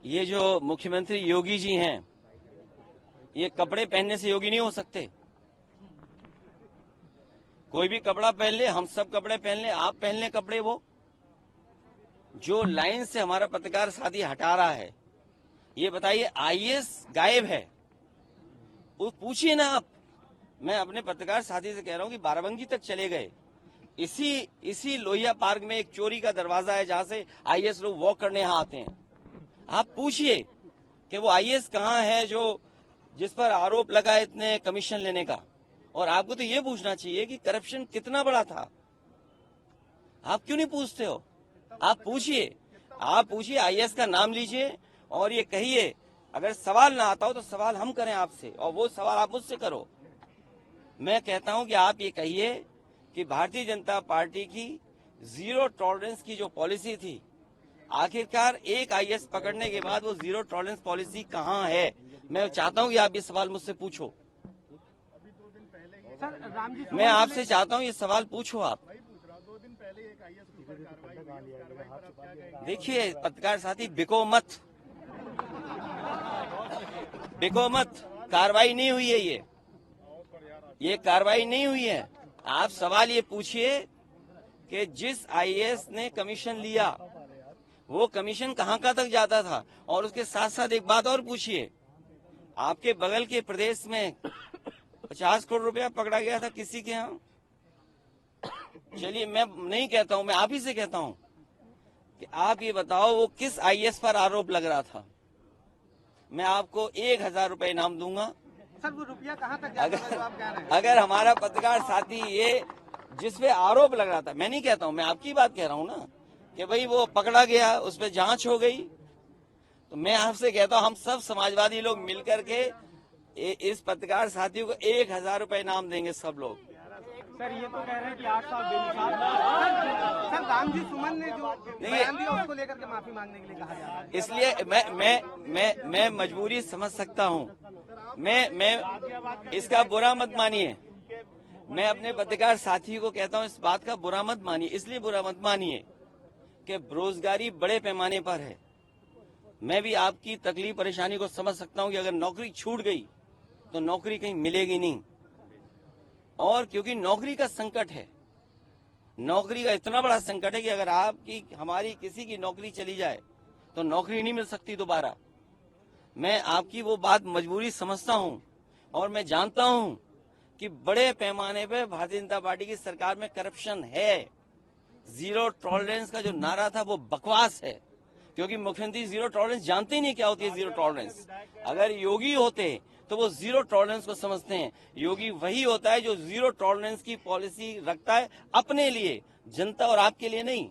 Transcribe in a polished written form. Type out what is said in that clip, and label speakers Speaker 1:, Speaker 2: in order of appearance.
Speaker 1: ये जो मुख्यमंत्री योगी जी हैं, ये कपड़े पहनने से योगी नहीं हो सकते। कोई भी कपड़ा पहन ले, हम सब कपड़े पहन ले, आप पहन ले कपड़े, वो जो लाइन से हमारा पत्रकार साथी हटा रहा है, ये बताइए आईएएस गायब है, वो पूछिए ना आप। मैं अपने पत्रकार साथी से कह रहा हूं कि बाराबंकी तक चले गए। इसी लोहिया पार्क में एक चोरी का दरवाजा है जहां से आईएएस लोग वॉक करने यहाँ आते हैं। आप पूछिए कि वो आईएएस कहाँ है जो जिस पर आरोप लगा है इतने कमीशन लेने का। और आपको तो ये पूछना चाहिए कि करप्शन कितना बड़ा था। आप क्यों नहीं पूछते हो? आप पूछिए आईएएस का नाम लीजिए और ये कहिए, अगर सवाल ना आता हो तो सवाल हम करें आपसे, और वो सवाल आप मुझसे करो। मैं कहता हूं कि आप ये कहिए कि भारतीय जनता पार्टी की जीरो टॉलरेंस की जो पॉलिसी थी, आखिरकार एक आईएएस पकड़ने के बाद वो जीरो टॉलरेंस पॉलिसी कहां है? मैं चाहता हूं कि आप ये सवाल मुझसे पूछो। मैं आपसे चाहता हूं ये सवाल पूछो आप। देखिए पत्रकार साथी, बिको मत, कार्रवाई नहीं हुई है, ये कार्रवाई नहीं हुई है। आप सवाल ये पूछिए कि जिस आईएएस ने कमीशन लिया वो कमीशन कहां तक जाता था, और उसके साथ साथ एक बात और पूछिए, आपके बगल के प्रदेश में 50 करोड़ रुपया पकड़ा गया था किसी के यहाँ। चलिए मैं नहीं कहता हूं, मैं आप ही से कहता हूं कि आप ये बताओ वो किस आईएएस पर आरोप लग रहा था। मैं आपको 1000 रुपए इनाम दूंगा।
Speaker 2: सर वो रुपया कहाँ तक जाता है जो आप कह रहे हैं?
Speaker 1: अगर हमारा पत्रकार साथी ये जिसपे आरोप लग रहा था, मैं नहीं कहता हूं, मैं आपकी बात कह रहा हूं ना, कि भाई वो पकड़ा गया, उस पर जांच हो गई, तो मैं आपसे कहता हूं हम सब समाजवादी लोग मिलकर के इस पत्रकार साथियों को 1000 रुपए इनाम देंगे सब लोग।
Speaker 2: सर ये तो कह रहे हैं कि 8 साल बेमिसाल। सर रामजी सुमन ने जो बयान दिया उसको लेकर के माफी मांगने के लिए कहा जा रहा है।
Speaker 1: इसलिए मैं मजबूरी समझ सकता हूं। मैं इसका बुरा मत मानिए। मैं अपने पत्रकार साथी को कहता हूं इस बात का बुरा मत मानिए। इसलिए बुरा मत मानिए कि बेरोजगारी बड़े पैमाने पर है। मैं भी आपकी तकलीफ परेशानी को समझ सकता हूं कि अगर नौकरी छूट गई तो नौकरी कहीं मिलेगी नहीं, और क्योंकि नौकरी का संकट है, नौकरी का इतना बड़ा संकट है कि अगर आपकी हमारी किसी की नौकरी चली जाए तो नौकरी नहीं मिल सकती दोबारा। मैं आपकी वो बात मजबूरी समझता हूं, और मैं जानता हूं कि बड़े पैमाने पर भारतीय जनता पार्टी की सरकार में करप्शन है। जीरो टॉलरेंस का जो नारा था वो बकवास है, क्योंकि मुख्यमंत्री जीरो टॉलरेंस जानते ही नहीं क्या होती है जीरो टॉलरेंस। अगर योगी होते तो वो जीरो टॉलरेंस को समझते हैं। योगी वही होता है जो जीरो टॉलरेंस की पॉलिसी रखता है अपने लिए, जनता और आपके लिए नहीं।